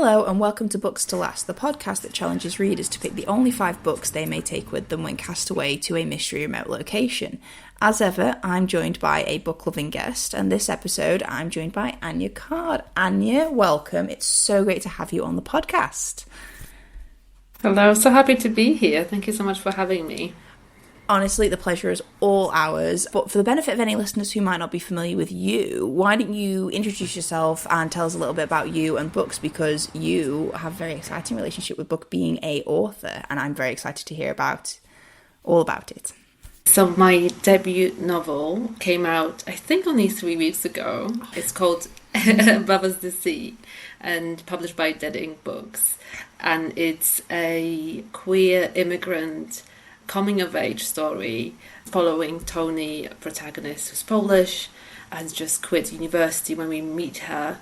Hello and welcome to Books to Last, the podcast that challenges readers to pick the only 5 books they may take with them when cast away to a mystery remote location. As ever, I'm joined by a book-loving guest, and this episode I'm joined by Ania Card. Ania, welcome. It's so great to have you on the podcast. Hello, so happy to be here. Thank you so much for having me. Honestly, the pleasure is all ours. But for the benefit of any listeners who might not be familiar with you, why don't you introduce yourself and tell us a little bit about you and books, because you have a very exciting relationship with book, being a author, and I'm very excited to hear all about it. So my debut novel came out, I think, only 3 weeks ago. It's called Above the Sea and published by Dead Ink Books. And it's a queer immigrant coming-of-age story following Tony, a protagonist who's Polish, has just quit university when we meet her.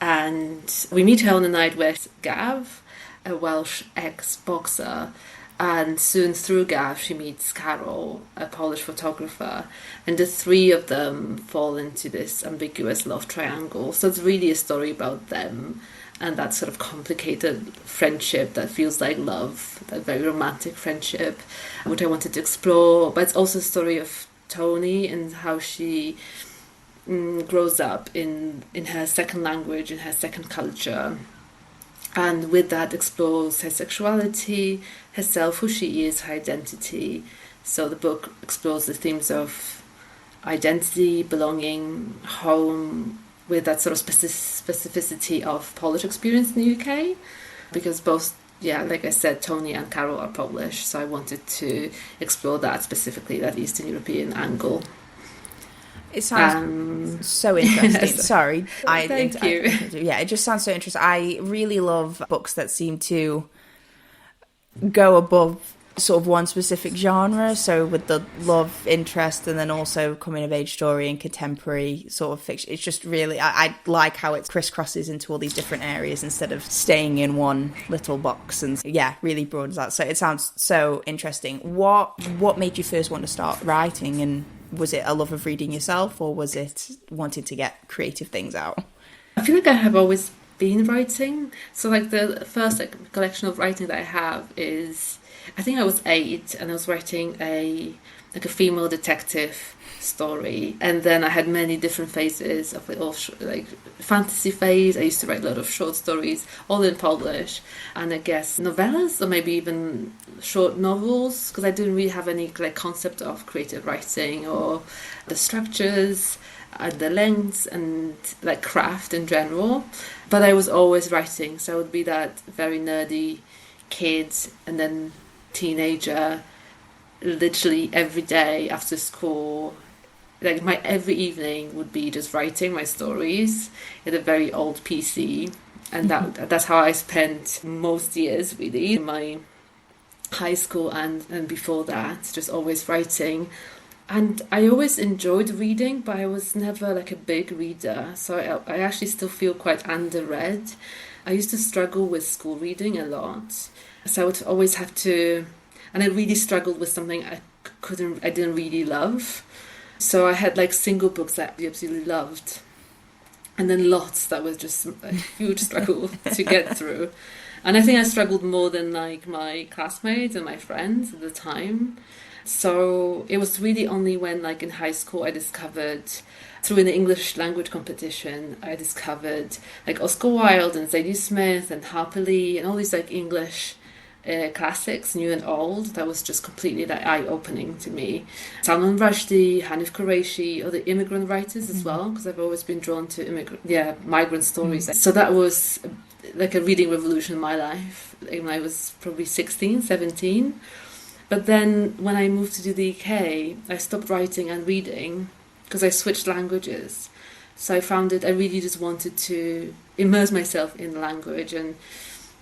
And we meet her on a night with Gav, a Welsh ex-boxer, and soon through Gav she meets Carol, a Polish photographer, and the three of them fall into this ambiguous love triangle. So it's really a story about them and that sort of complicated friendship that feels like love, that very romantic friendship, which I wanted to explore. But it's also a story of Tony and how she grows up in her second language, in her second culture. And with that explores her sexuality, herself, who she is, her identity. So the book explores the themes of identity, belonging, home, with that sort of specificity of Polish experience in the UK, because both, like I said, Tony and Carol are Polish, so I wanted to explore that specifically, that Eastern European angle. It sounds so interesting. Sorry. Thank you. It just sounds so interesting. I really love books that seem to go above sort of one specific genre, so with the love interest and then also coming of age story and contemporary sort of fiction. It's just really, I like how it crisscrosses into all these different areas instead of staying in one little box, and really broadens out. So it sounds so interesting. What made you first want to start writing, and was it a love of reading yourself, or was it wanting to get creative things out? I feel like I have always been writing. So like the first collection of writing that I have is, I think I was 8 and I was writing a female detective story, and then I had many different phases of it, all like fantasy phase. I used to write a lot of short stories, all in Polish, and I guess novellas or maybe even short novels, because I didn't really have any concept of creative writing or the structures and the lengths and craft in general. But I was always writing, so I would be that very nerdy kid and then teenager, literally every day after school. My every evening would be just writing my stories in a very old PC, and that's how I spent most years really in my high school and before that, just always writing. And I always enjoyed reading, but I was never a big reader, so I actually still feel quite underread. I used to struggle with school reading a lot. So I would always have to, and I really struggled with something I didn't really love. So I had single books that I absolutely loved, and then lots that was just a huge struggle to get through. And I think I struggled more than my classmates and my friends at the time. So it was really only when in high school I discovered, through an English language competition, I discovered Oscar Wilde and Zadie Smith and Harper Lee and all these English classics, new and old, that was just completely eye-opening to me. Salman Rushdie, Hanif Qureshi, or the immigrant writers as well, because I've always been drawn to migrant stories. So that was a reading revolution in my life when I was probably 16, 17. But then when I moved to the UK, I stopped writing and reading because I switched languages. So I found that I really just wanted to immerse myself in the language, and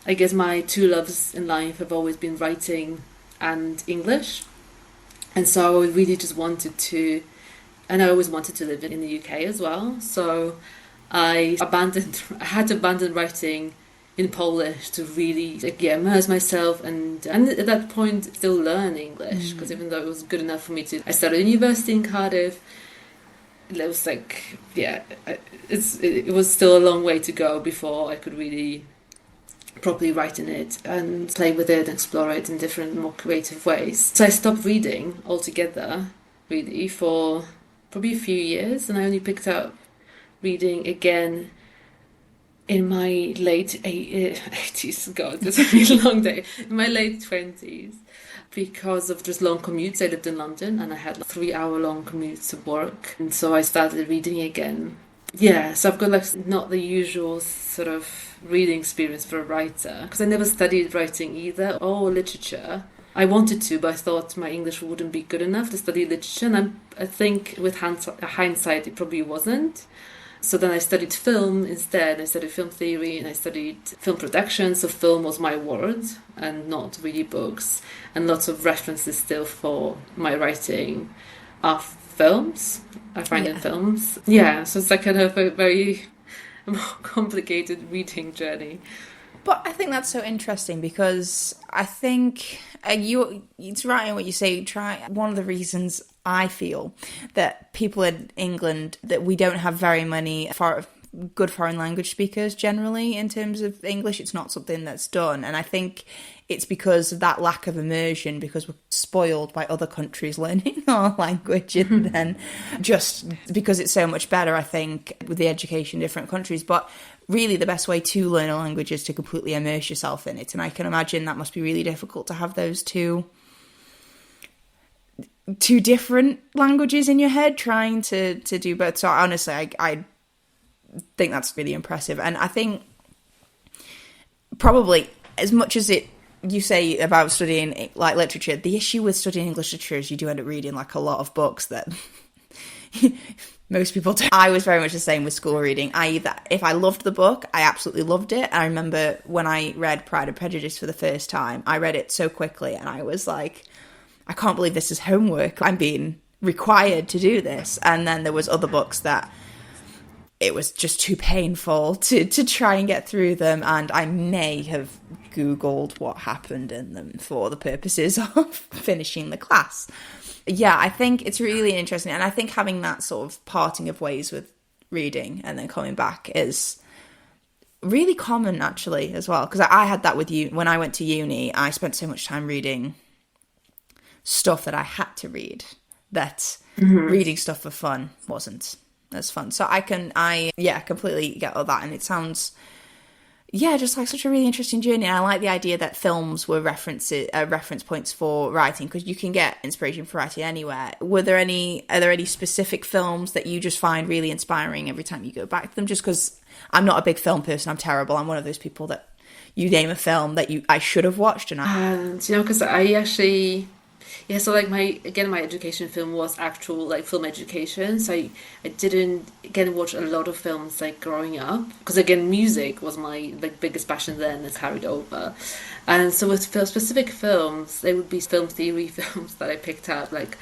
I guess my two loves in life have always been writing and English. And so I really just wanted to, and I always wanted to live in the UK as well. So I had to abandon writing in Polish to really immerse myself and at that point still learn English, because even though it was good enough for me to, I started university in Cardiff. It was it was still a long way to go before I could really properly write in it and play with it and explore it in different, more creative ways. So I stopped reading altogether, really, for probably a few years, and I only picked up reading again in my late 80s. God, that's a really long day. In my late 20s, because of just long commutes. I lived in London and I had like 3 hour long commutes to work. And so I started reading again. Yeah, so I've got like not the usual sort of reading experience for a writer, because I never studied writing either, or literature. I wanted to, but I thought my English wouldn't be good enough to study literature, and I think with hindsight it probably wasn't. So then I studied film instead. I studied film theory and I studied film production. So film was my word and not really books. And lots of references still for my writing are films. I find in films. Yeah, so it's like kind of a very more complicated reading journey. But I think that's so interesting, because I think it's right in what you say. One of the reasons I feel that people in England, that we don't have very many good foreign language speakers generally in terms of English. It's not something that's done. And I think it's because of that lack of immersion, because we're spoiled by other countries learning our language, and then just because it's so much better, I think, with the education in different countries. But really the best way to learn a language is to completely immerse yourself in it. And I can imagine that must be really difficult to have those two different languages in your head, trying to do both. So honestly, I think that's really impressive. And I think probably as much as you say about studying like literature, the issue with studying English literature is you do end up reading like a lot of books that most people don't. I was very much the same with school reading. If I loved the book, I absolutely loved it. I remember when I read Pride and Prejudice for the first time, I read it so quickly and I was like, I can't believe this is homework. I'm being required to do this. And then there was other books that it was just too painful to try and get through them. And I may have Googled what happened in them for the purposes of finishing the class. Yeah, I think it's really interesting. And I think having that sort of parting of ways with reading and then coming back is really common, actually, as well. Because I had that with you when I went to uni. I spent so much time reading stuff that I had to read, that reading stuff for fun wasn't as fun. So I completely get all that. And it sounds, just like such a really interesting journey. And I like the idea that films were reference points for writing, because you can get inspiration for writing anywhere. Are there any specific films that you just find really inspiring every time you go back to them? Just because I'm not a big film person, I'm terrible. I'm one of those people that you name a film that I should have watched, and because I actually. Yeah, so like my education film was actual like film education. So I didn't watch a lot of films like growing up, because again music was my like biggest passion then. It's carried over, and so with specific films, they would be film theory films that I picked up. Like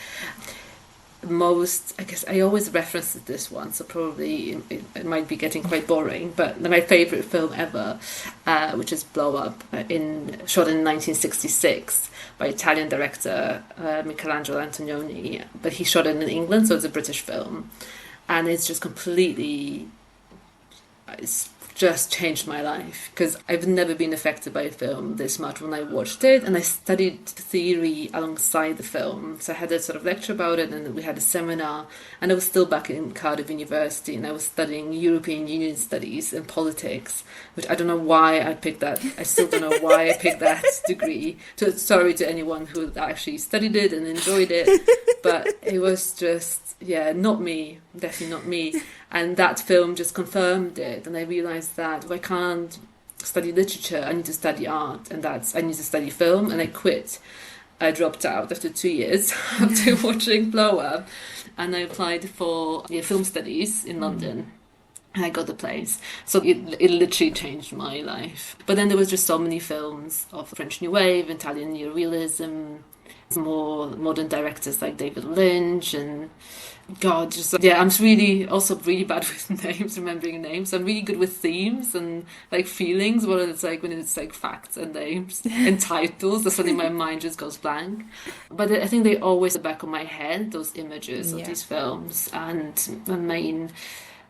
most, I guess I always reference this one, so probably it might be getting quite boring. But my favorite film ever, which is Blow Up, shot in 1966. By Italian director Michelangelo Antonioni, but he shot it in England, so it's a British film, and it's just it's just changed my life, because I've never been affected by a film this much when I watched it. And I studied theory alongside the film, so I had a sort of lecture about it, and we had a seminar, and I was still back in Cardiff University, and I was studying European Union studies and politics, which I don't know why I picked that. I still don't know why I picked that degree. Sorry to anyone who actually studied it and enjoyed it, but it was just, not me, definitely not me. And that film just confirmed it, and I realised that if I can't study literature, I need to study art, and I need to study film, and I quit. I dropped out after 2 years after watching Blow Up, and I applied for film studies in London. And I got the place. So it literally changed my life. But then there was just so many films of French New Wave, Italian Neorealism, more modern directors like David Lynch, and God, I'm really bad with names, remembering names. I'm really good with themes and like feelings, when it's like facts and names and titles. That's suddenly my mind just goes blank. But I think they always at the back of my head, those images of these films. And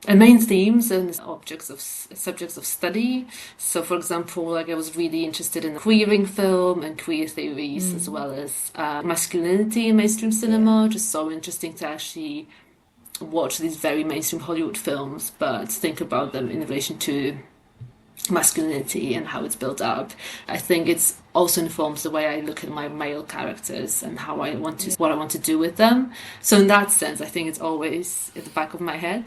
and main themes and subjects of study. So, for example, like I was really interested in queering film and queer theories, as well as masculinity in mainstream cinema. Just so interesting to actually watch these very mainstream Hollywood films, but think about them in relation to masculinity and how it's built up. I think it's also informs the way I look at my male characters and how I want to, what I want to do with them. So in that sense, I think it's always at the back of my head,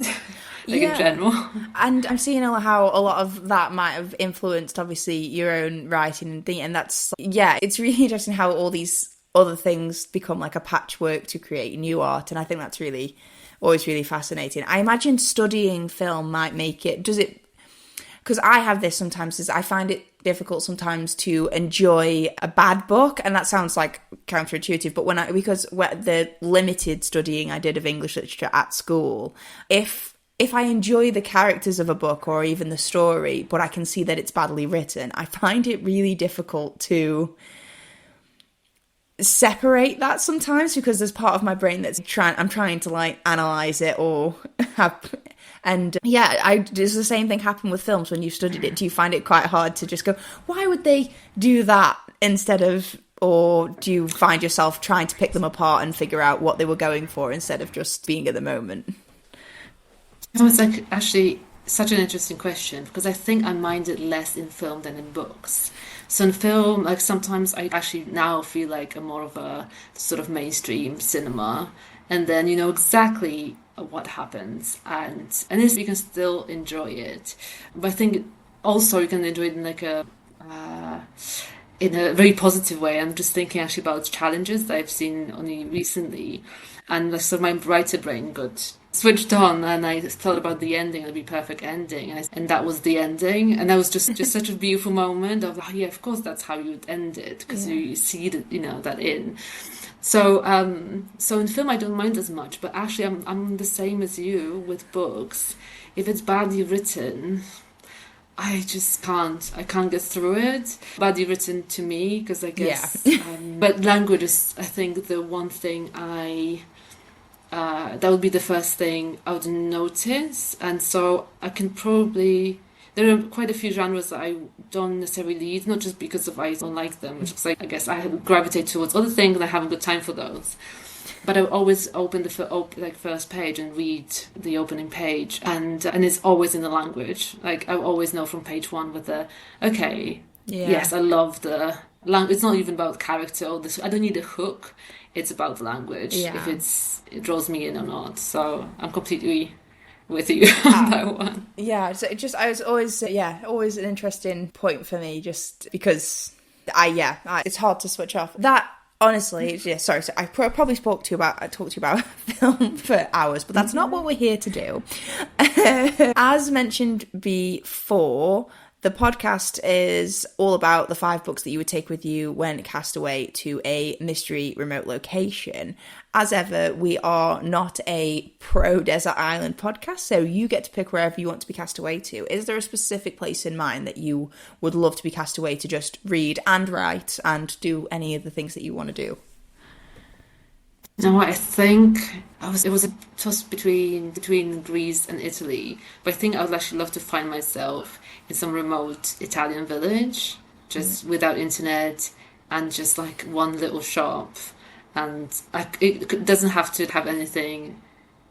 in general. And I'm seeing how a lot of that might have influenced, obviously, your own writing and thing. And that's, it's really interesting how all these other things become like a patchwork to create new art. And I think that's really, always really fascinating. I imagine studying film might make it, because I have this sometimes, is I find it difficult sometimes to enjoy a bad book, and that sounds like counterintuitive, but because the limited studying I did of English literature at school, if I enjoy the characters of a book or even the story, but I can see that it's badly written, I find it really difficult to separate that sometimes, because there's part of my brain that's I'm trying to like analyze it or have. And does the same thing happen with films when you've studied it? Do you find it quite hard to just go, why would they do that instead of, or do you find yourself trying to pick them apart and figure out what they were going for instead of just being at the moment? It's like actually such an interesting question, because I think I mind it less in film than in books. So in film, like sometimes I actually now feel like I'm more of a sort of mainstream cinema, and then you know exactly what happens, and this you can still enjoy it. But I think also you can enjoy it in like in a very positive way. I'm just thinking actually about challenges that I've seen only recently, and so my writer brain got switched on, and I thought about the ending, it'd be perfect ending, and that was the ending, and that was just such a beautiful moment of of course that's how you would end it, because you see that that in. So in film I don't mind as much, but actually I'm the same as you with books. If it's badly written, I just can't get through it. Badly written to me, because I guess but language is, I think, the one thing that would be the first thing I would notice. And so I can probably, there are quite a few genres that I don't necessarily read, not just because I don't like them, which is like, I guess I gravitate towards other things and I haven't got time for those. But I always open the first page and read the opening page, and it's always in the language. Like I always know from page one yes, I love the language. It's not even about character or this. I don't need a hook. It's about the language. If it draws me in or not. So I'm completely with you on that one. Yeah, so I was always always an interesting point for me, just because it's hard to switch off. That honestly, sorry. So I probably talked to you about film for hours, but that's not what we're here to do. As mentioned before, the podcast is all about the 5 books that you would take with you when cast away to a mystery remote location. As ever, we are not a pro-desert island podcast, so you get to pick wherever you want to be cast away to. Is there a specific place in mind that you would love to be cast away to just read and write and do any of the things that you want to do? No, I think it was a toss between Greece and Italy, but I think I would actually love to find myself in some remote Italian village, just without internet, and just like one little shop, and it doesn't have to have anything,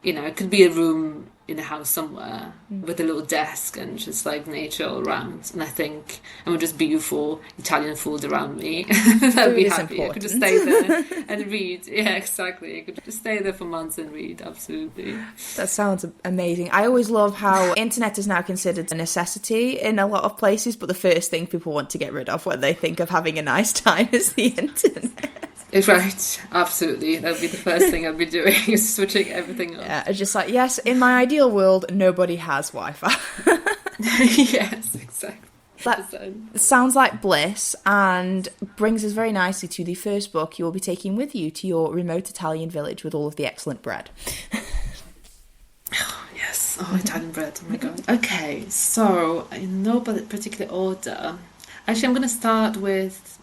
it could be a room in a house somewhere with a little desk and just like nature all around, and I think with just beautiful Italian food around me, I'd be happy. Important. I could just stay there and read. Yeah, exactly. I could just stay there for months and read. Absolutely. That sounds amazing. I always love how internet is now considered a necessity in a lot of places, but the first thing people want to get rid of when they think of having a nice time is the internet. Right, absolutely. That would be the first thing I'd be doing, is switching everything up. Yeah, it's just like, yes, in my ideal world, nobody has Wi-Fi. Yes, exactly. That sounds like bliss, and brings us very nicely to the first book you will be taking with you to your remote Italian village with all of the excellent bread. Oh, yes. Oh, Italian bread. Oh, my God. Okay, so in no particular order. Actually, I'm going to start with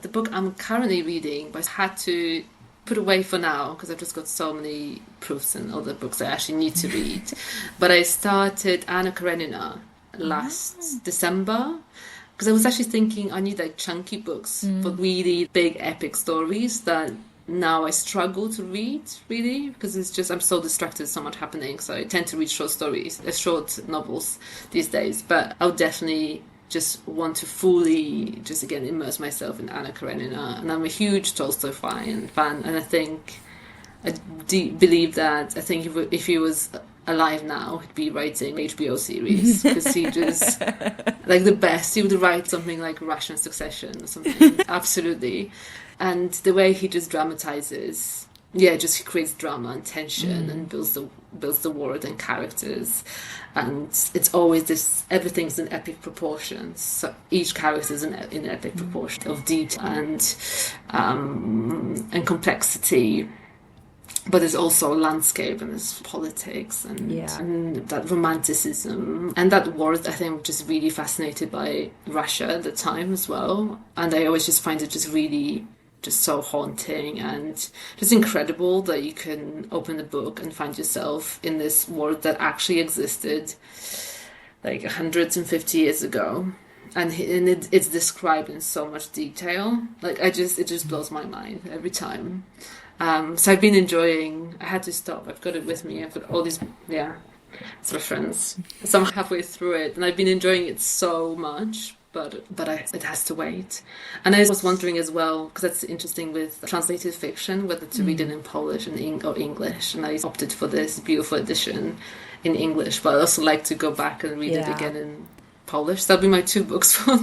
the book I'm currently reading, but I had to put away for now because I've just got so many proofs and other books I actually need to read. But I started Anna Karenina last December because I was actually thinking I need like chunky books, but really big epic stories that now I struggle to read really because it's just I'm so distracted, so much happening. So I tend to read short stories, short novels these days. But I would definitely just want to fully just again immerse myself in Anna Karenina, and I'm a huge Tolstoy fan, and I think I believe that I think if he was alive now, he'd be writing HBO series because he just like the best. He would write something like Russian Succession or something, absolutely. And the way he just dramatizes, just he creates drama and tension and builds the world and characters, and it's always this. Everything's in epic proportions. So each character is in epic proportion of detail and complexity. But there's also landscape and there's politics and that romanticism and that world. I think just really fascinated by Russia at the time as well, and I always just find it just really just so haunting and just incredible that you can open a book and find yourself in this world that actually existed like 150 years ago, and it's described in so much detail. Like it just blows my mind every time. So I've been enjoying. I had to stop. I've got it with me. I've got all these it's reference. So I'm halfway through it, and I've been enjoying it so much. But it has to wait. And I was wondering as well, because that's interesting with translated fiction, whether to read it in Polish or English. And I opted for this beautiful edition in English, but I also like to go back and read it again in Polish. That'll be my 2 books for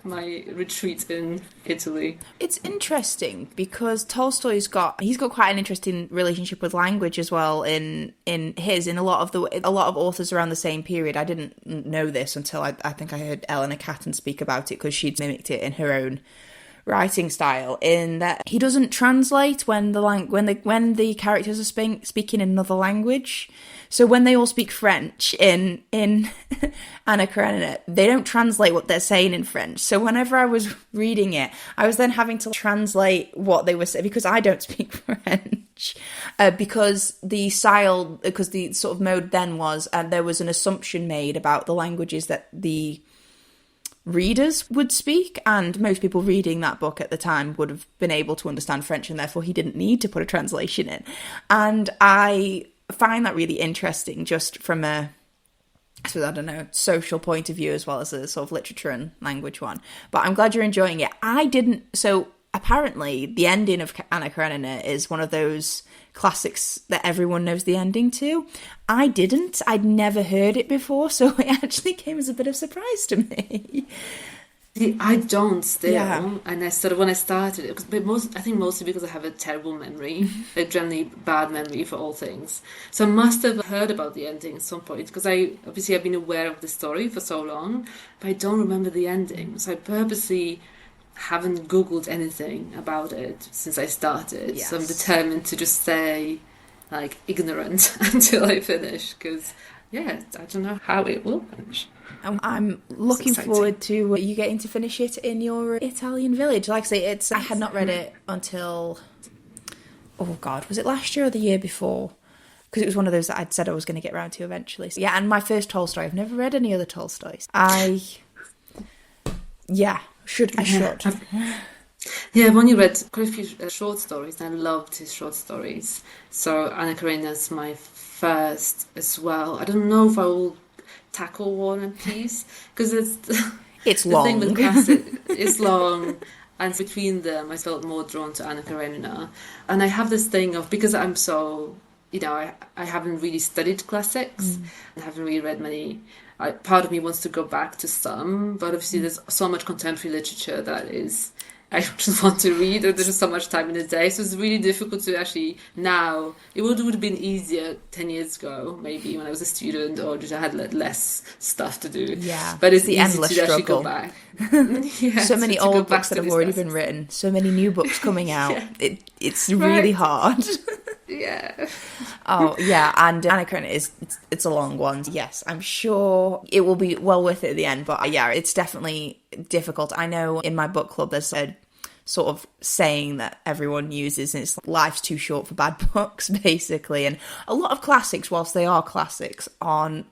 my retreat in Italy. It's interesting because Tolstoy's got quite an interesting relationship with language as well. In a lot of authors around the same period. I didn't know this until I think I heard Eleanor Catton speak about it because she'd mimicked it in her own writing style. In that he doesn't translate when the characters are speaking in another language. So when they all speak French in Anna Karenina, they don't translate what they're saying in French. So whenever I was reading it, I was then having to translate what they were saying because I don't speak French. Because the sort of mode then was, there was an assumption made about the languages that the readers would speak, and most people reading that book at the time would have been able to understand French, and therefore he didn't need to put a translation in. And I find that really interesting just from a social point of view as well as a sort of literature and language one. But I'm glad you're enjoying it. So apparently the ending of Anna Karenina is one of those classics that everyone knows the ending to. I didn't. I'd never heard it before, so it actually came as a bit of surprise to me. See, I don't still, and I started when I started it, but I think mostly because I have a terrible memory, a generally bad memory for all things. So I must have heard about the ending at some point because I've been aware of the story for so long, but I don't remember the ending. So I purposely haven't Googled anything about it since I started. Yes. So I'm determined to just stay like ignorant until I finish because I don't know how it will finish. I'm looking forward to you getting to finish it in your Italian village. Like I say, I had not read it until, was it last year or the year before? Because it was one of those that I'd said I was going to get around to eventually. So, and my first Tolstoy. I've never read any other Tolstoys. I should. I've only read quite a few short stories, and I loved his short stories. So Anna Karenina's my first as well. I don't know if I will tackle War and Peace because it's the long. Thing with classic, it's long, and between them I felt more drawn to Anna Karenina. And I have this thing of, because I'm so I haven't really studied classics, I haven't really read many. Part of me wants to go back to some, but obviously there's so much contemporary literature that is I just want to read, and there's just so much time in the day, so it's really difficult to actually now. It would have been easier 10 years ago, maybe when I was a student, or just I had less stuff to do. Yeah, but it's the easy endless to actually struggle. go back. So many old books that have already been written, so many new books coming out. It's really hard. Yeah. Oh yeah, and Anna Karenina it's a long one. Yes, I'm sure it will be well worth it at the end. But it's definitely difficult. I know in my book club there's a sort of saying that everyone uses, and it's like, life's too short for bad books, basically. And a lot of classics, whilst they are classics, aren't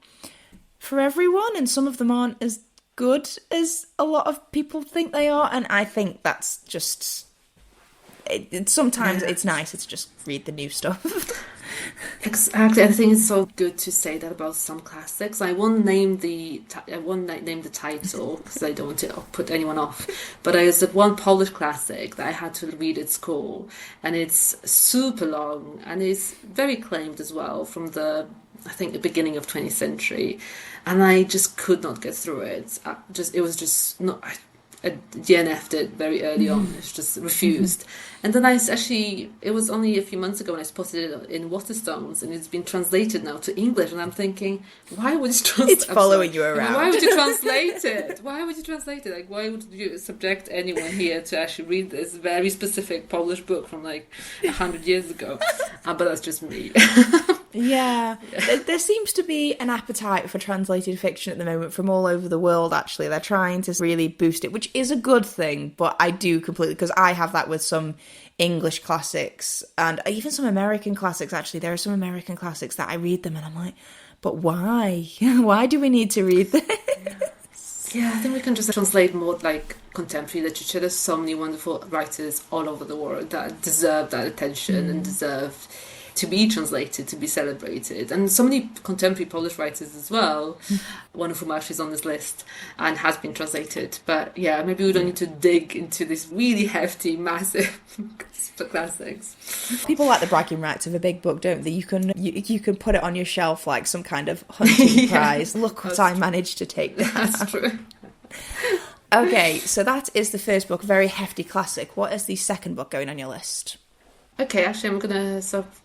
for everyone, and some of them aren't as good as a lot of people think they are. And I think that's just sometimes it's nicer to just read the new stuff. Exactly, I think it's so good to say that about some classics. I won't name the title because I don't want to put anyone off. But there's one Polish classic that I had to read at school, and it's super long and it's very acclaimed as well from the beginning of 20th century, and I just could not get through it. It was just not. I DNF'd it very early on. It's just refused. And then it was only a few months ago when I spotted it in Waterstones, and it's been translated now to English, and I'm thinking, why would you translate it? It's following you around. Why would you translate it? Why would you translate it? Like, why would you subject anyone here to actually read this very specific Polish book from like 100 years ago? But that's just me. Yeah. There seems to be an appetite for translated fiction at the moment from all over the world, actually. They're trying to really boost it, which is a good thing, but I do completely, because I have that with some English classics and even some American classics, actually. There are some American classics that I read them and I'm like, but why? Why do we need to read this? Yeah, I think we can just translate more like contemporary literature. There's so many wonderful writers all over the world that deserve that attention and deserve to be translated, to be celebrated. And so many contemporary Polish writers as well, one of whom actually is on this list and has been translated. But yeah, maybe we don't need to dig into this really hefty, massive classics. People like the bragging rights of a big book, don't they? You can put it on your shelf like some kind of hunting prize. Look what I managed to take down. That's true. Okay, so that is the first book, a very hefty classic. What is the second book going on your list? Okay, actually, I'm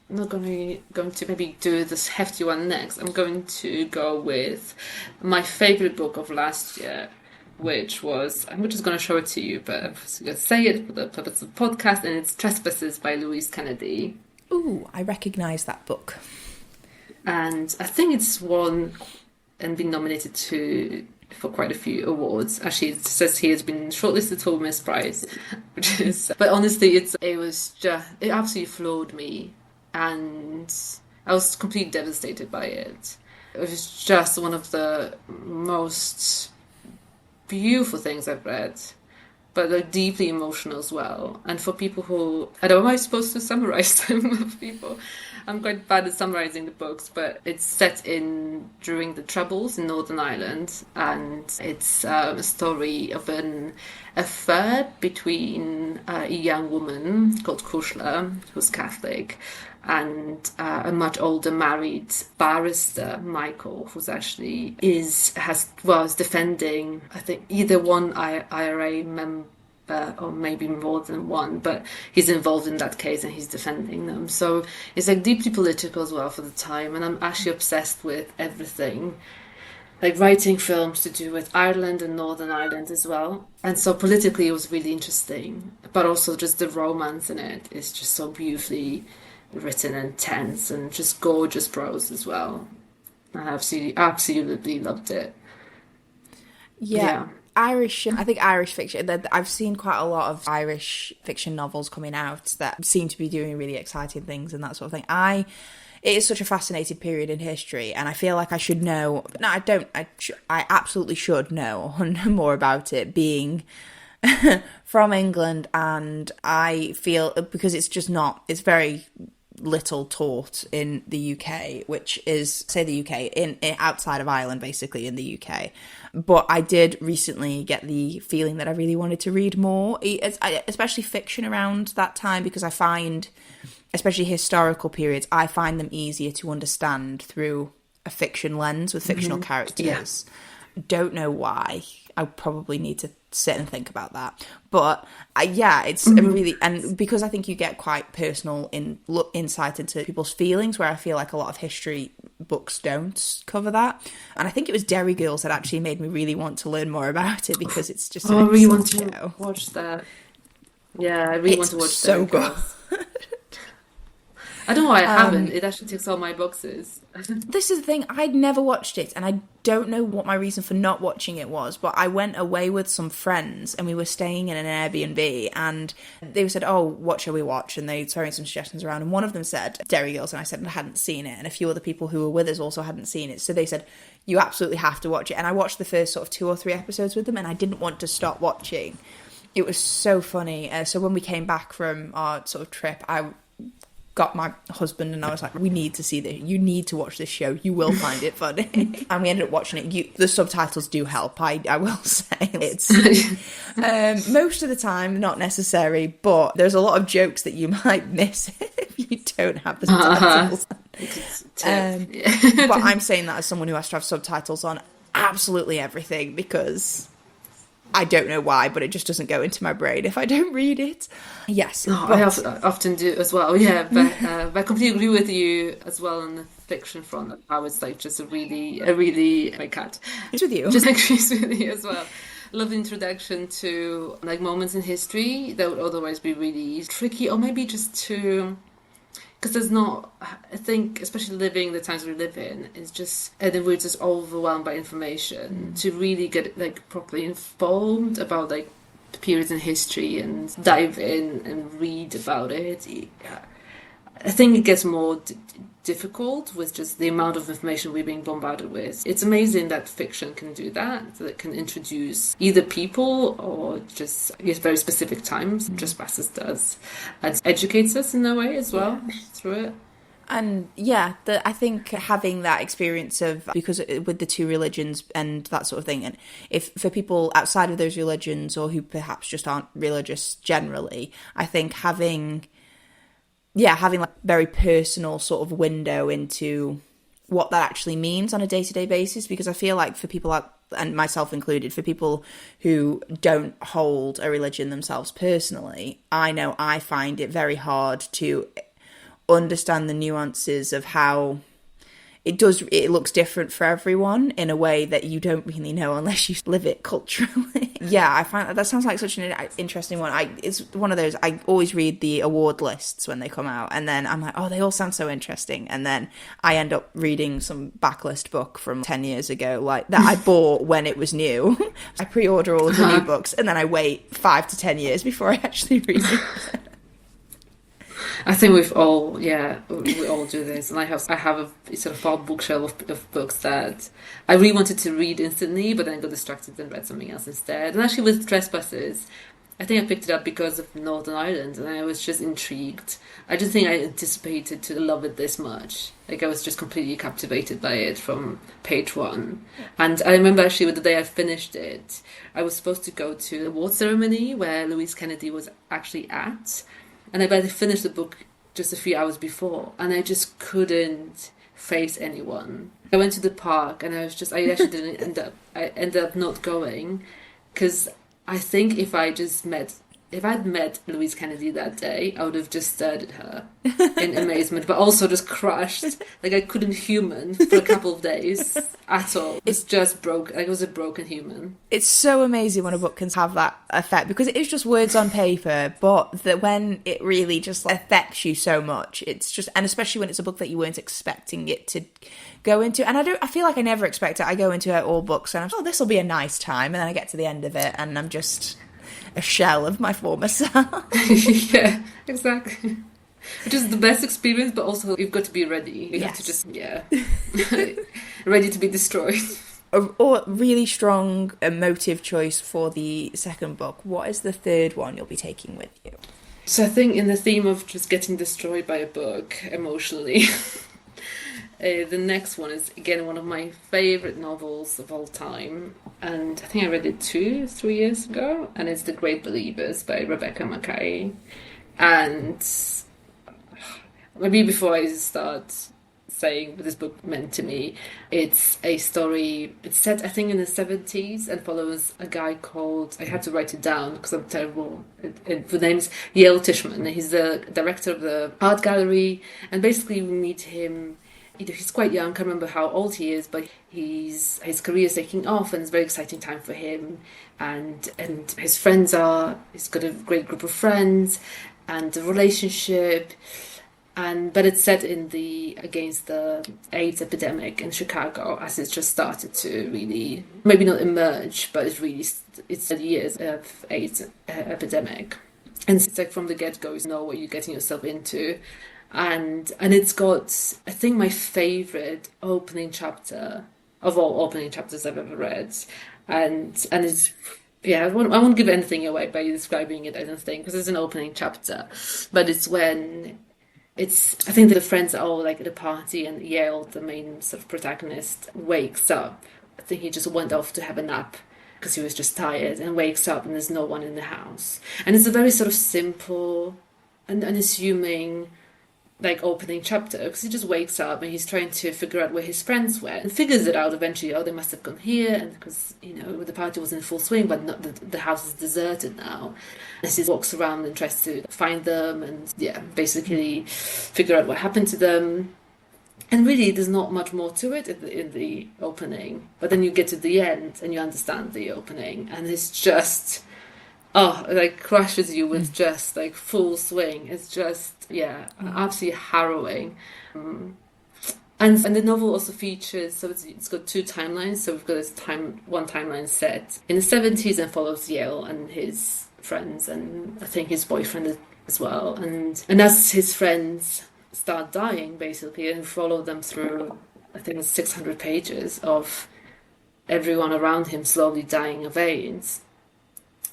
not going to maybe do this hefty one next. I'm going to go with my favourite book of last year, which was, I'm just going to show it to you, but I'm just going to say it for the purpose of the podcast, and it's Trespasses by Louise Kennedy. Ooh, I recognise that book. And I think it's won and been nominated for quite a few awards. Actually, it says here it's been shortlisted for Women's Prize, which is. But honestly, it absolutely floored me, and I was completely devastated by it. It was just one of the most beautiful things I've read, but they're deeply emotional as well. And for people who, I don't know, am I supposed to summarize them for people? I'm quite bad at summarising the books, but it's set during the Troubles in Northern Ireland, and it's a story of an affair between a young woman called Kushla, who's Catholic, and a much older married barrister, Michael, who's actually is defending, I think, either one IRA member or maybe more than one, but he's involved in that case and he's defending them. So it's like deeply political as well for the time, and I'm actually obsessed with everything, like writing films to do with Ireland and Northern Ireland as well. And so politically it was really interesting, but also just the romance in it is just so beautifully written and tense and just gorgeous prose as well. I absolutely loved it. Yeah. I think Irish fiction, I've seen quite a lot of Irish fiction novels coming out that seem to be doing really exciting things and that sort of thing. It is such a fascinating period in history, and I feel like I should know. No, I don't. I absolutely should know more about it, being from England, and I feel because it's very little taught in the UK, which is, say, the UK, in outside of Ireland, basically in the UK. But I did recently get the feeling that I really wanted to read more, especially fiction around that time, because I find, especially historical periods, I find them easier to understand through a fiction lens with fictional characters. Yeah. Don't know why. I probably need to sit and think about that. But it's really, and because I think you get quite personal insight into people's feelings, where I feel like a lot of history books don't cover that. And I think it was Derry Girls that actually made me really want to learn more about it, because it's just I really want to watch that. Yeah, I really want to watch so Derry Girls. I don't know why I haven't. It actually ticks all my boxes. This is the thing, I'd never watched it, and I don't know what my reason for not watching it was, but I went away with some friends, and we were staying in an Airbnb, and they said, oh, what shall we watch? And they throwing some suggestions around, and one of them said Derry Girls, and I said I hadn't seen it, and a few other people who were with us also hadn't seen it, so they said, you absolutely have to watch it, and I watched the first sort of 2 or 3 episodes with them, and I didn't want to stop watching. It was so funny. So when we came back from our sort of trip, I got my husband and I was like, we need to see this. You need to watch this show. You will find it funny. And we ended up watching it. The subtitles do help, I will say. It's most of the time not necessary, but there's a lot of jokes that you might miss if you don't have the subtitles. But I'm saying that as someone who has to have subtitles on absolutely everything, because I don't know why, but it just doesn't go into my brain if I don't read it. Yes. I often do as well, yeah. But I completely agree with you as well on the fiction front. I was like just a really my cat. It's with you. Just agrees with you as well. Love the introduction to like moments in history that would otherwise be really tricky, or maybe just too... Because there's not, I think, especially living the times we live in, is just, and then we're just overwhelmed by information to really get like properly informed about like periods in history and dive in and read about it. I think it gets more difficult with just the amount of information we're being bombarded with. It's amazing that fiction can do that it can introduce either people or just very specific times, just as it does, and educates us in a way as well through it. And yeah, I think having that experience of, because with the 2 religions and that sort of thing, and if for people outside of those religions or who perhaps just aren't religious generally, I think having like very personal sort of window into what that actually means on a day-to-day basis, because I feel like for people, and myself included, for people who don't hold a religion themselves personally, I know I find it very hard to understand the nuances of how it looks different for everyone in a way that you don't really know unless you live it culturally. Yeah, I find that sounds like such an interesting one. It's one of those, I always read the award lists when they come out, and then I'm like, oh, they all sound so interesting, and then I end up reading some backlist book from 10 years ago, like that I bought when it was new. I pre-order all of the new books, and then I wait 5 to 10 years before I actually read it. I think we all do this, and I have a sort of full bookshelf of books that I really wanted to read instantly, but then got distracted and read something else instead. And actually with Trespassers, I think I picked it up because of Northern Ireland, and I was just intrigued. I just think I anticipated to love it this much. Like, I was just completely captivated by it from page 1. And I remember actually with the day I finished it, I was supposed to go to the award ceremony where Louise Kennedy was actually at. And I barely finished the book just a few hours before, and I just couldn't face anyone. I went to the park, and I actually didn't I ended up not going, because I think if I'd met Louise Kennedy that day, I would have just stared at her in amazement, but also just crushed. Like, I couldn't human for a couple of days at all. It's just broke. Like, I was a broken human. It's so amazing when a book can have that effect, because it is just words on paper, but that when it really just affects you so much, it's just, and especially when it's a book that you weren't expecting it to go into. And I feel like I never expect it. I go into all books and I'm like, oh, this will be a nice time, and then I get to the end of it and I'm just a shell of my former self. Yeah, exactly. Which is the best experience, but also you've got to be ready. You have to just, ready to be destroyed. Or really strong emotive choice for the second book. What is the third one you'll be taking with you? So I think in the theme of just getting destroyed by a book emotionally, the next one is, again, one of my favourite novels of all time. And I think I read it 2-3 years ago. And it's The Great Believers by Rebecca Mackay. And maybe before I start saying what this book meant to me, it's a story, it's set, I think, in the 70s and follows a guy called, I had to write it down because I'm terrible, the name's Yale Tishman. He's the director of the art gallery. And basically we meet him. He's quite young, can't remember how old he is, but his career is taking off and it's a very exciting time for him. And his friends he's got a great group of friends and the relationship. but it's set against the AIDS epidemic in Chicago, as it's just started to really, maybe not emerge, but it's years of AIDS epidemic. And it's like from the get-go, you know what you're getting yourself into. And it's got, I think, my favorite opening chapter of all opening chapters I've ever read. And it's, yeah, I won't give anything away by describing it, I don't think, because it's an opening chapter. But it's when I think the friends are all like at a party, and Yale, the main sort of protagonist, wakes up. I think he just went off to have a nap because he was just tired, and wakes up and there's no one in the house. And it's a very sort of simple and unassuming like opening chapter, because he just wakes up and he's trying to figure out where his friends went, and figures it out eventually. Oh, they must have gone here, and because the party was in full swing, but not, the house is deserted now. And he walks around and tries to find them, and basically figure out what happened to them. And really, there's not much more to it in the opening. But then you get to the end and you understand the opening, and it's just like crushes you with just like full swing. It's just absolutely harrowing. And the novel also features, so it's got two timelines. So we've got one timeline set in the 70s and follows Yale and his friends, and I think his boyfriend as well. And as his friends start dying, basically, and follow them through, I think it's 600 pages of everyone around him slowly dying of AIDS.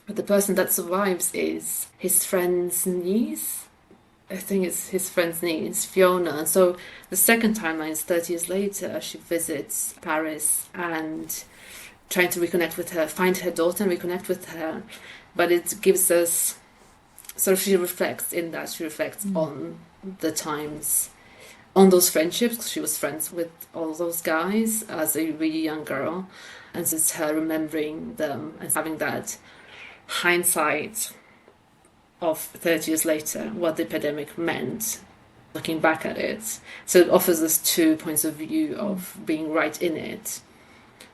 But the person that survives is his friend's niece. I think it's his friend's niece, Fiona. And so the second timeline is 30 years later. She visits Paris and trying to reconnect with her, find her daughter and reconnect with her. But it gives us, sort of, she reflects on the times, on those friendships, because she was friends with all those guys as a really young girl. And so it's her remembering them and having that hindsight of 30 years later, what the epidemic meant, looking back at it. So it offers us two points of view of being right in it,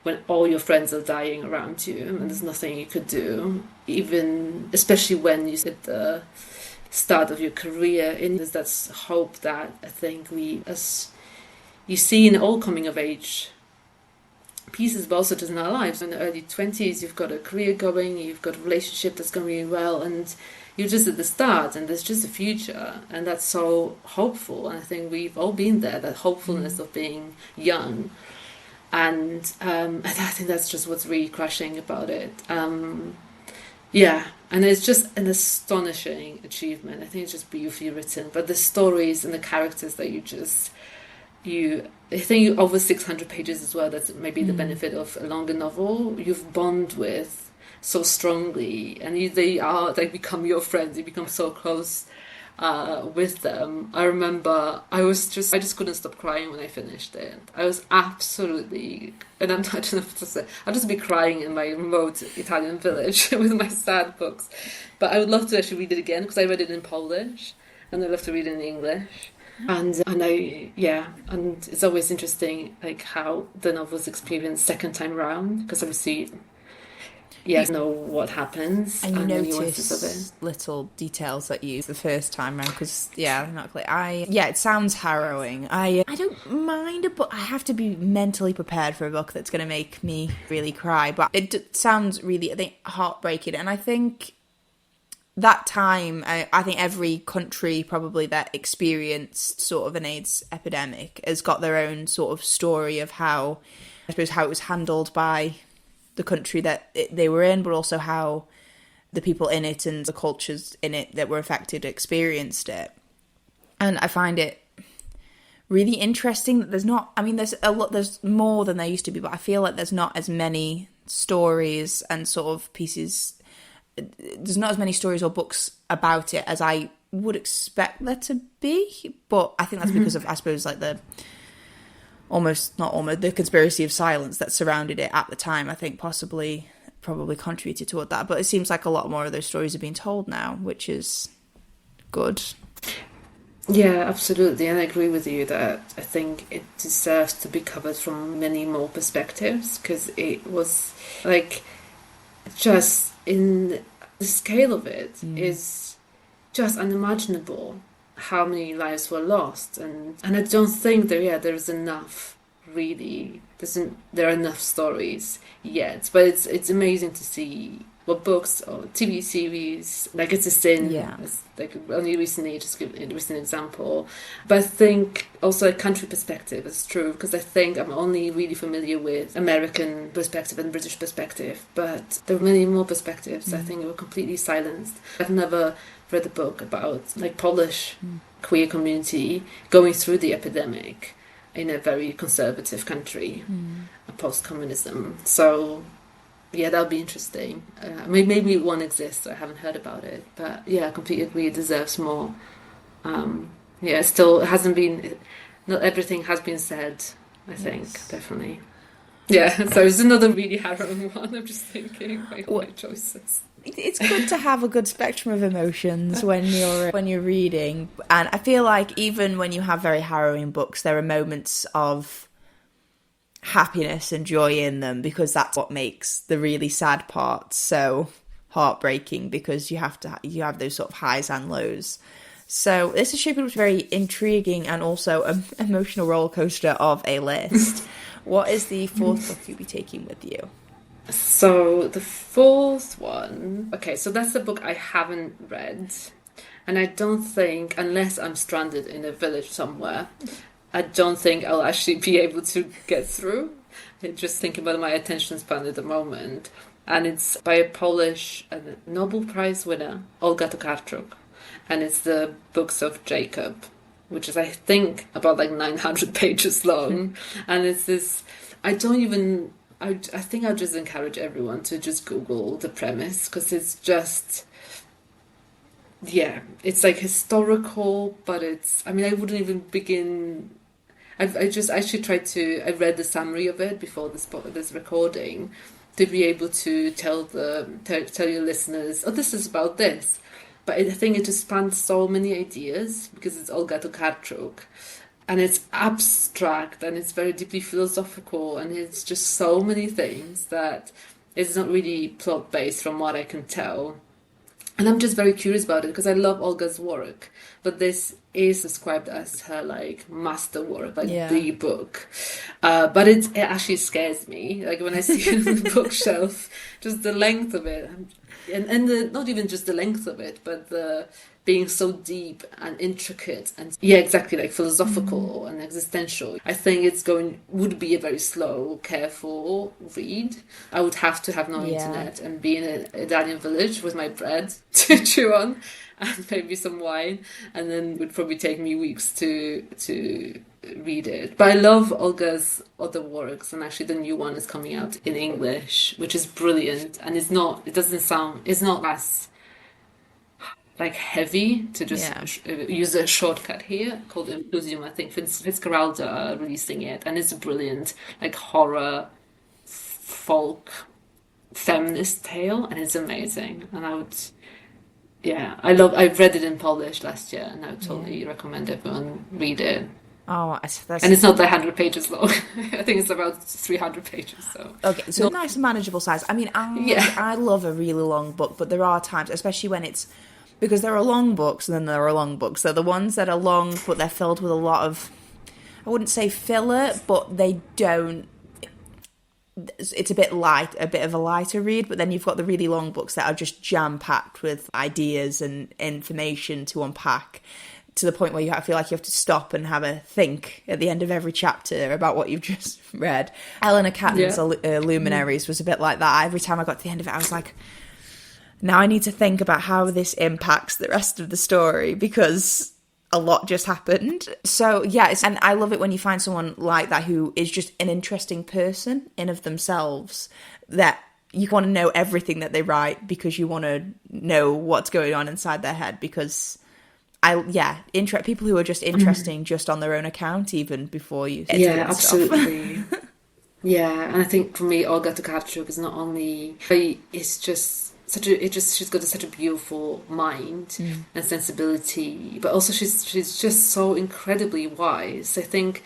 when all your friends are dying around you and there's nothing you could do, even especially when you're at the start of your career. There's that hope that I think as you see in all coming of age pieces, but also just in our lives. In the early 20s, you've got a career going, you've got a relationship that's going really well, and you're just at the start, and there's just a future, and that's so hopeful. And I think we've all been there, that hopefulness of being young. And I think that's just what's really crushing about it. And it's just an astonishing achievement. I think it's just beautifully written, but the stories and the characters that I think over 600 pages as well, that's maybe the benefit of a longer novel, you've bond with so strongly, and they become your friends, you become so close with them. I remember I just couldn't stop crying when I finished it. I was absolutely, and I don't know what to say, I'd just be crying in my remote Italian village with my sad books. But I would love to actually read it again, because I read it in Polish, and I'd love to read it in English. And it's always interesting, like, how the novel's experienced second time round, because obviously you know what happens and you notice of it. Little details that you the first time round, because not clear. It sounds harrowing. I don't mind a book. I have to be mentally prepared for a book that's going to make me really cry, but it sounds really, I think, heartbreaking. And I think that time, I think every country probably that experienced sort of an AIDS epidemic has got their own sort of story of how it was handled by the country that they were in, but also how the people in it and the cultures in it that were affected experienced it. And I find it really interesting that there's more than there used to be, but I feel like there's not as many stories and sort of pieces. There's not as many stories or books about it as I would expect there to be, but I think that's because of, I suppose, like the conspiracy of silence that surrounded it at the time. I think probably contributed toward that, but it seems like a lot more of those stories are being told now, which is good. Yeah, absolutely, and I agree with you that I think it deserves to be covered from many more perspectives, because it was like, just in the scale of it is just unimaginable how many lives were lost, and I don't think there's enough really. There are enough stories yet, but it's amazing to see what books or TV series like It's a Sin. Yeah. Like only recently, just give a recent example. But I think also a country perspective is true, because I think I'm only really familiar with American perspective and British perspective, but there are many more perspectives. I think were completely silenced. I've never read a book about like Polish queer community going through the epidemic in a very conservative country, post-communism. So yeah, that'll be interesting. Maybe one exists. I haven't heard about it, but yeah, I completely agree. It deserves more. It still hasn't been. Not everything has been said. I think definitely. Yeah, so it's another really harrowing one. I'm just thinking my choices. It's good to have a good spectrum of emotions when you're reading, and I feel like even when you have very harrowing books, there are moments of happiness and joy in them, because that's what makes the really sad parts so heartbreaking, because you have those sort of highs and lows. So this is shaping up a very intriguing and also an emotional roller coaster of a list. What is the fourth book you'll be taking with you? So the fourth one, okay, so that's the book I haven't read, and I don't think, unless I'm stranded in a village somewhere, I don't think I'll actually be able to get through. I'm just thinking about my attention span at the moment. And it's by a Polish Nobel Prize winner, Olga Tokarczuk. And it's the Books of Jacob, which is, I think, about like 900 pages long. And it's this, I think I'll just encourage everyone to just Google the premise, because it's just... Yeah, it's like historical, but I wouldn't even begin... I just actually I read the summary of it before this recording, to be able to tell your listeners, oh, this is about this. But I think it just spans so many ideas, because it's Olga Tokarczuk, and it's abstract, and it's very deeply philosophical, and it's just so many things that it's not really plot-based from what I can tell. And I'm just very curious about it, because I love Olga's work, but this is described as her like masterwork, like the book. But it actually scares me. Like when I see it on the bookshelf, just the length of it, and not even just the length of it, but the being so deep and intricate and exactly, like philosophical and existential. I think would be a very slow, careful read. I would have to have no internet and be in a Italian village with my bread to chew on and maybe some wine, and then it would probably take me weeks to read it. But I love Olga's other works, and actually the new one is coming out in English, which is brilliant, and it's not as like heavy, to just use a shortcut here called Implusium. I think Fitzgerald are releasing it, and it's a brilliant like horror folk feminist tale, and it's amazing. And I read it in Polish last year, and I would totally recommend everyone read it. Oh, and it's not 100 pages long. I think it's about 300 pages. So okay, so nice and manageable size. I mean, I love a really long book, but there are times, especially when it's, because there are long books and then there are long books. They're the ones that are long, but they're filled with a lot of, I wouldn't say filler, but they don't. It's a bit of a lighter read, but then you've got the really long books that are just jam-packed with ideas and information to unpack, to the point where I feel like you have to stop and have a think at the end of every chapter about what you've just read. Eleanor Catton's Luminaries was a bit like that. Every time I got to the end of it, I was like, now I need to think about how this impacts the rest of the story, because a lot just happened. So yeah, and I love it when you find someone like that who is just an interesting person in of themselves, that you want to know everything that they write, because you want to know what's going on inside their head, because people who are just interesting just on their own account, even before you absolutely. Yeah, and I think for me, Olga Tokarczuk is not only, it's just she's got such a beautiful mind and sensibility, but also she's just so incredibly wise. I think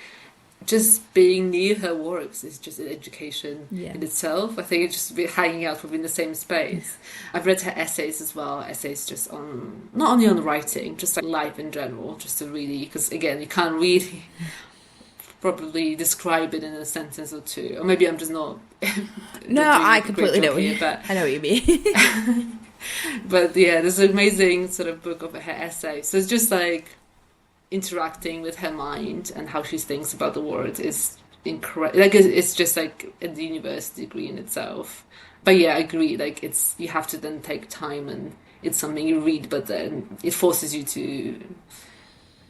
just being near her works is just an education Yeah. in itself. I think it's just be hanging out within the same space. I've read her essays as well. Essays just on, not only on writing, just like life in general, just to really, because again, you can't really probably describe it in a sentence or two. Or maybe I'm just not. No, I completely know. But I know what you mean. But yeah, there's an amazing sort of book of her essay. So it's just like interacting with her mind and how she thinks about the world is incredible. Like it's just like a university degree in itself. But yeah, I agree. Like you have to then take time, and it's something you read, but then it forces you to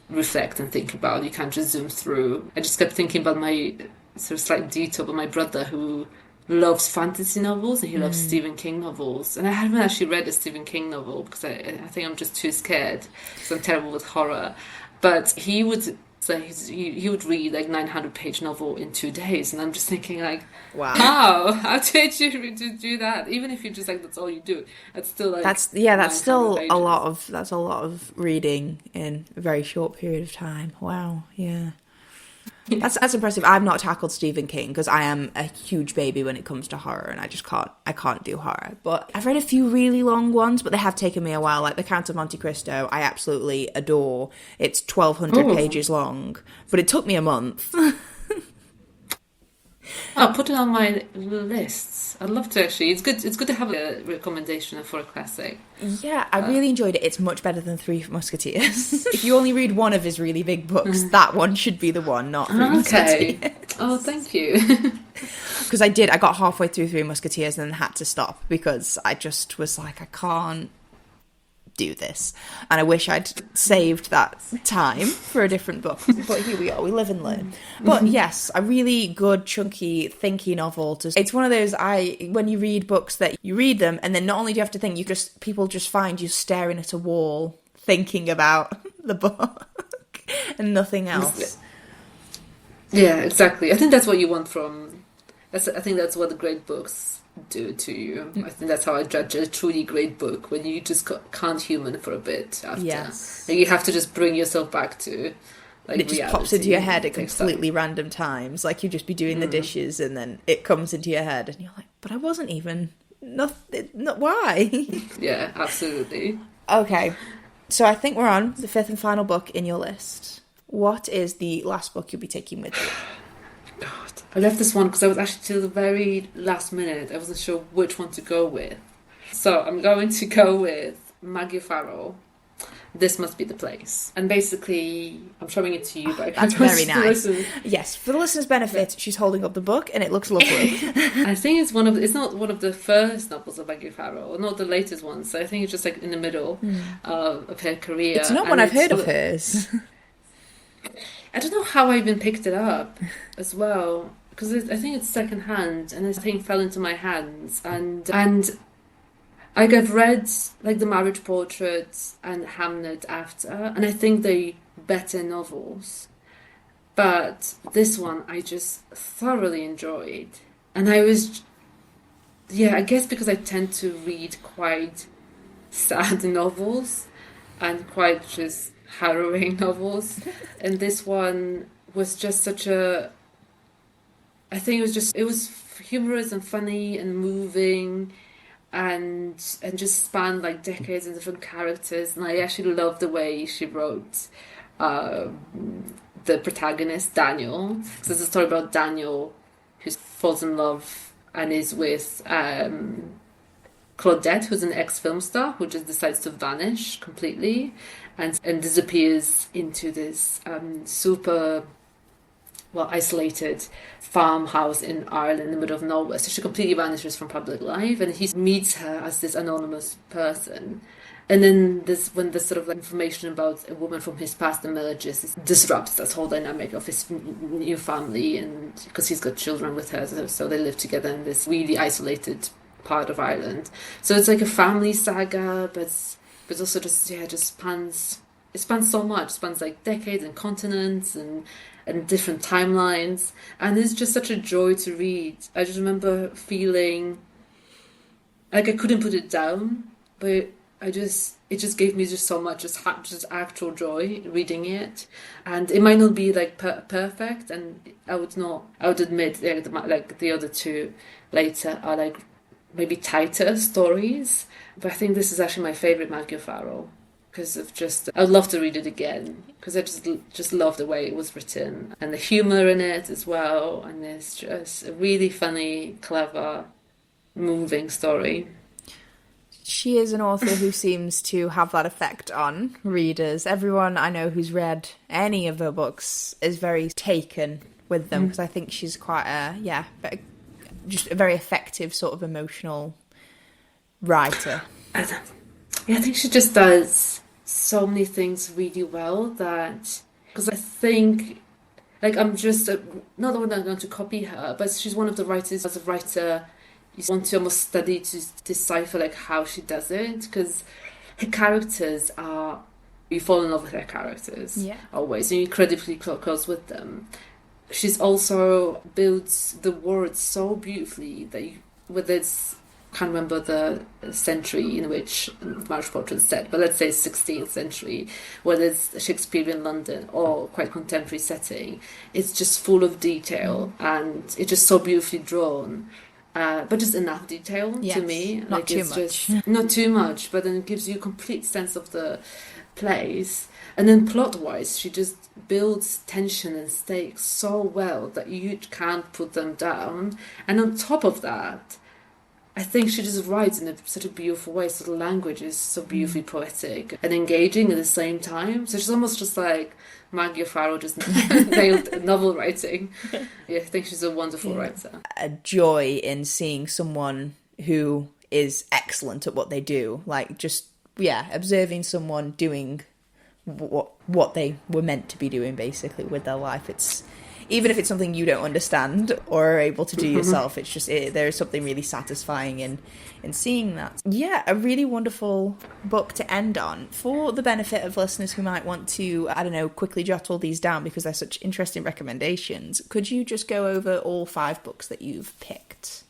reflect and think about. You can't just zoom through. I just kept thinking about my sort of slight detour, but my brother who loves fantasy novels and he loves Stephen King novels, and I haven't actually read a Stephen King novel because I think I'm just too scared because I'm terrible with horror. But he would say he would read like 900-page novel in 2 days, and I'm just thinking like, wow, how did you do that? Even if you just like that's all you do, that's still like that's still pages. That's a lot of reading in a very short period of time. Wow, yeah. That's impressive. I've not tackled Stephen King because I am a huge baby when it comes to horror, and I can't do horror. But I've read a few really long ones, but they have taken me a while. Like The Count of Monte Cristo, I absolutely adore. It's 1,200 pages long, but it took me a month. I'll put it on my lists. I'd love to actually. It's good to have a recommendation for a classic. Yeah, I really enjoyed it. It's much better than Three Musketeers. If you only read one of his really big books, that one should be the one, not Three Musketeers. Oh, thank you. Because I got halfway through Three Musketeers and then had to stop because I just was like, I can't do this, and I wish I'd saved that time for a different book, but here we are, we live and learn. But yes, a really good chunky thinky novel it's one of those, when you read books that you read them and then not only do you have to think, people just find you staring at a wall thinking about the book and nothing else. Yeah, exactly. I think that's what you want I think that's what the great books do to you. I think that's how I judge a truly great book, when you just can't human for a bit after. Yes. Like you have to just bring yourself back to like it just reality. pops into your head at completely random times. Like you just be doing the dishes and then it comes into your head and you're like, but I wasn't even why? Yeah, absolutely. Okay, so I think we're on the fifth and final book in your list. What is the last book you'll be taking with you? God, I left this one because I was actually till the very last minute. I wasn't sure which one to go with. So I'm going to go with Maggie Farrell. This Must Be the Place. And basically, I'm showing it to you. But that's very nice. Yes, for the listener's benefit, she's holding up the book and it looks lovely. I think it's not one of the first novels of Maggie Farrell, or not the latest ones. So I think it's just like in the middle of her career. It's not one I've heard of hers. I don't know how I even picked it up as well, because I think it's secondhand, and I think it fell into my hands. And like I've read like The Marriage Portrait and Hamnet after, and I think they're better novels. But this one I just thoroughly enjoyed, and I guess because I tend to read quite sad novels and quite just harrowing novels, and this one was just I think it was humorous and funny and moving and just spanned like decades and different characters, and I actually loved the way she wrote the protagonist Daniel. So it's a story about Daniel who falls in love and is with Claudette, who's an ex-film star who just decides to vanish completely and disappears into this super isolated farmhouse in Ireland in the middle of nowhere. So she completely vanishes from public life, and he meets her as this anonymous person. And then when this sort of information about a woman from his past emerges, it disrupts that whole dynamic of his new family, and because he's got children with her, so they live together in this really isolated part of Ireland. So it's like a family saga, but also just spans so much. It spans like decades and continents and different timelines, and it's just such a joy to read. I just remember feeling like I couldn't put it down, but it just gave me just so much just actual joy reading it, and it might not be like perfect, and I would admit like the other two later are like maybe tighter stories, but I think this is actually my favorite Maggie O'Farrell because of just I'd love to read it again because I just love the way it was written and the humor in it as well, and it's just a really funny, clever, moving story. She is an author who seems to have that effect on readers. Everyone I know who's read any of her books is very taken with them because I think she's quite just a very effective sort of emotional writer. I think she just does so many things really well that because I think like I'm just not that I'm going to copy her, but she's one of the writers as a writer. You want to almost study to decipher like how she does it because her characters are you fall in love with her characters always and you're incredibly close with them. She's also builds the words so beautifully that whether it's I can't remember the century in which Marriage Portrait is set, but let's say 16th century, whether it's Shakespearean London or quite contemporary setting, it's just full of detail and it's just so beautifully drawn. But just enough detail to me. Not like too it's much. Just not too much, but then it gives you a complete sense of the place. And then plot-wise, she just builds tension and stakes so well that you can't put them down. And on top of that, I think she just writes in such a beautiful way. So the language is so beautifully poetic and engaging at the same time. So she's almost just like Maggie O'Farrell just nailed novel writing. Yeah, I think she's a wonderful writer. A joy in seeing someone who is excellent at what they do. Like just, observing someone doing what they were meant to be doing basically with their life. It's even if it's something you don't understand or are able to do yourself, it's just there is something really satisfying in seeing that. Yeah, a really wonderful book to end on. For the benefit of listeners who might want to, I don't know, quickly jot all these down because they're such interesting recommendations, could you just go over all 5 books that you've picked?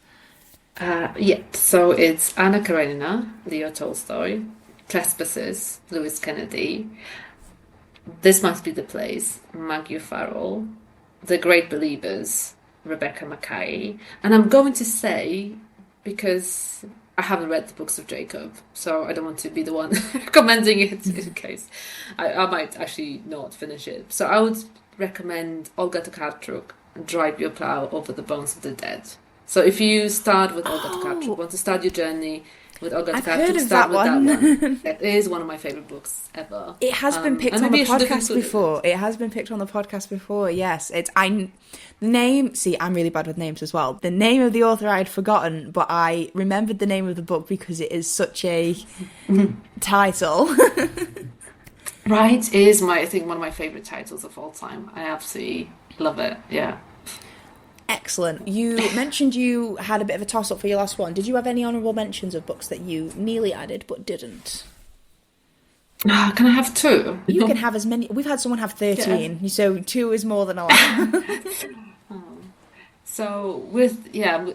So it's Anna Karenina, Leo Tolstoy, Trespasses, Lewis Kennedy, This Must Be the Place, Maggie O'Farrell, The Great Believers, Rebecca Mackay. And I'm going to say, because I haven't read the books of Jacob, so I don't want to be the one recommending it in case I might actually not finish it. So I would recommend Olga Tokarczuk, Drive Your Plow Over the Bones of the Dead. So if you start with Olga Tokarczuk, want to start your journey with Olga Tokarczuk, start with that one. It is one of my favourite books ever. It has been picked on the podcast before. It has been picked on the podcast before, yes. The name, see, I'm really bad with names as well. The name of the author I had forgotten, but I remembered the name of the book because it is such a title. Right, it is I think one of my favourite titles of all time. I absolutely love it, yeah. Excellent. You mentioned you had a bit of a toss-up for your last one. Did you have any honourable mentions of books that you nearly added but didn't? Can I have 2? You can have as many. We've had someone have 13, so 2 is more than allowed. So I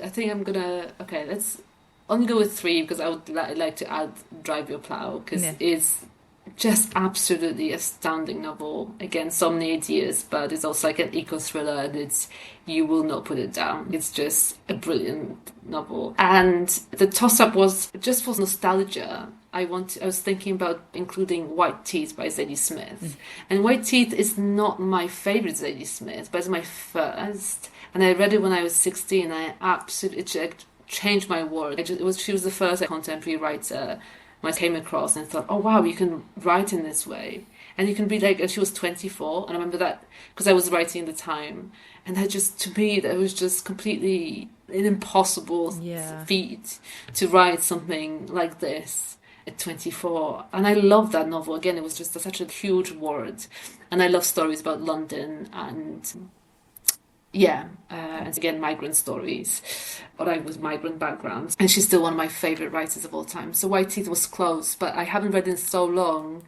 think I'm gonna. Okay, let's only go with 3 because I would like to add Drive Your Plow because it's just absolutely astounding novel. Again, so many ideas, but it's also like an eco-thriller and you will not put it down. It's just a brilliant novel. And the toss-up was just for nostalgia. I was thinking about including White Teeth by Zadie Smith. And White Teeth is not my favourite Zadie Smith, but it's my first. And I read it when I was 16 and I absolutely changed my world. She was the first contemporary writer I came across and thought, oh wow, you can write in this way. And you can be like, and she was 24, and I remember that because I was writing at the time. And that just, to me, that was just completely an impossible feat to write something like this at 24. And I love that novel. Again, it was just such a huge world. And I love stories about London and and again, migrant stories, but I was migrant background, and she's still one of my favourite writers of all time. So White Teeth was close, but I haven't read it in so long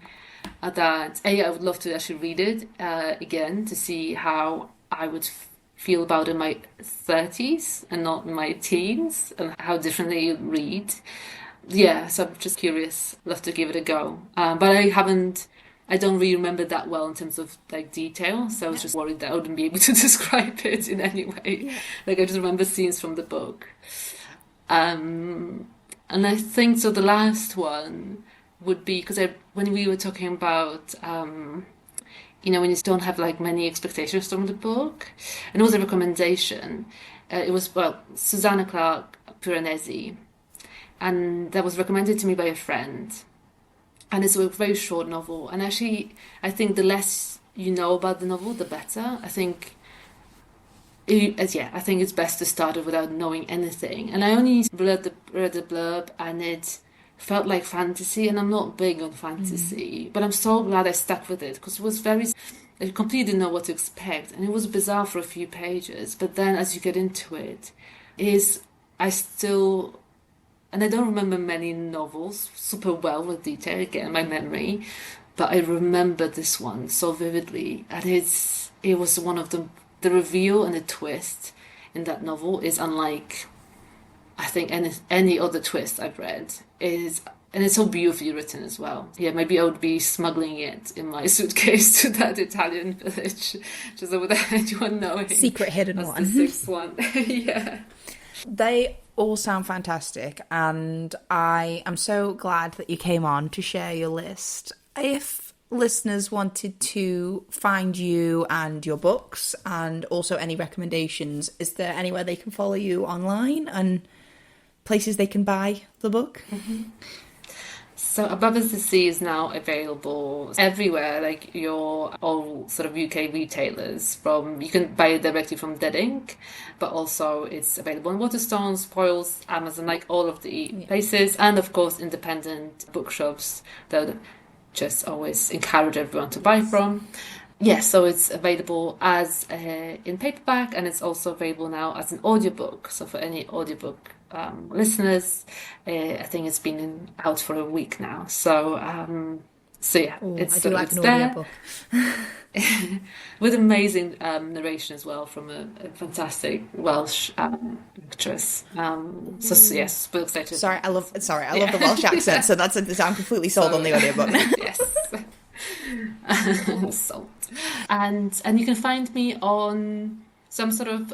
that I would love to actually read it again to see how I would feel about it in my 30s and not in my teens, and how differently you read. yeah, so I'm just curious. Love to give it a go. But I don't really remember that well in terms of like detail. So I was just worried that I wouldn't be able to describe it in any way. Yeah. Like I just remember scenes from the book. And I think so. The last one would be because when we were talking about, when you don't have like many expectations from the book, and it was a recommendation. It was Susanna Clark Piranesi, and that was recommended to me by a friend. And it's a very short novel. And actually, I think the less you know about the novel, the better. I think it's best to start it without knowing anything. And I only read the blurb, and it felt like fantasy, and I'm not big on fantasy, but I'm so glad I stuck with it, because it was I completely didn't know what to expect, and it was bizarre for a few pages. But then as you get into it, and I don't remember many novels super well with detail, again, my memory, but I remember this one so vividly, and it was one of the reveal and the twist in that novel is unlike, I think, any other twist I've read. And it's so beautifully written as well. Yeah, maybe I would be smuggling it in my suitcase to that Italian village, just without anyone knowing. Secret hidden That's one. The sixth one. Yeah. They all sound fantastic, and I am so glad that you came on to share your list. If listeners wanted to find you and your books, and also any recommendations, is there anywhere they can follow you online and places they can buy the book? Mm-hmm. So Above Us the Sea is now available everywhere, like your all sort of UK retailers. You can buy it directly from Dead Ink, but also it's available in Waterstones, Foyles, Amazon, like all of the places, and of course independent bookshops that just always encourage everyone to buy from. Yes, so it's available as in paperback, and it's also available now as an audiobook. So for any audiobook listeners, I think it's been out for a week now. So yeah, I do like an there. audiobook. With amazing narration as well from a fantastic Welsh actress. So yes, super excited. Sorry, I love the Welsh accent. So I'm completely sold on the audiobook. Yes. Sold. And you can find me on some sort of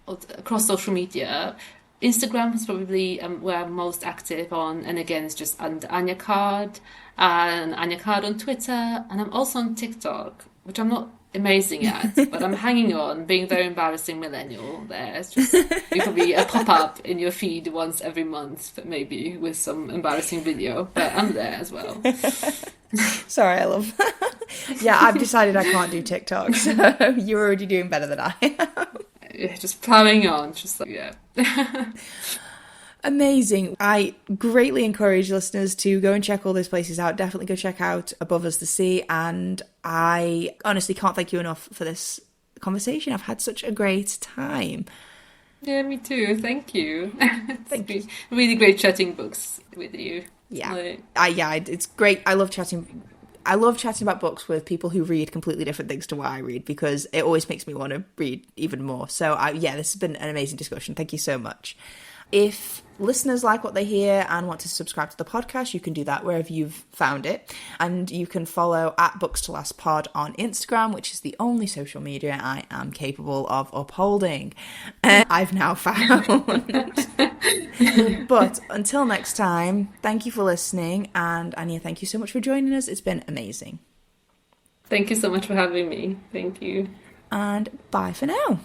across social media. Instagram is probably where I'm most active on, and again, it's just under Ania Card, and Ania Card on Twitter, and I'm also on TikTok, which I'm not amazing at, but I'm hanging on, being a very embarrassing millennial there. It's just, you probably pop up in your feed once every month, but maybe with some embarrassing video, but I'm there as well. Sorry, I love Yeah, I've decided I can't do TikTok, so you're already doing better than I am. Yeah, just plowing on, just like, yeah. Amazing. I greatly encourage listeners to go and check all those places out. Definitely go check out Above Us the Sea, and I honestly can't thank you enough for this conversation. I've had such a great time. Yeah, me too. Thank you. It's been really great chatting books with you. Yeah. It's great. I love chatting about books with people who read completely different things to what I read, because it always makes me want to read even more. So this has been an amazing discussion. Thank you so much. If listeners like what they hear and want to subscribe to the podcast, you can do that wherever you've found it. And you can follow @BooksToLastPod on Instagram, which is the only social media I am capable of upholding. I've now found. But until next time, thank you for listening. And Ania, thank you so much for joining us. It's been amazing. Thank you so much for having me. Thank you. And bye for now.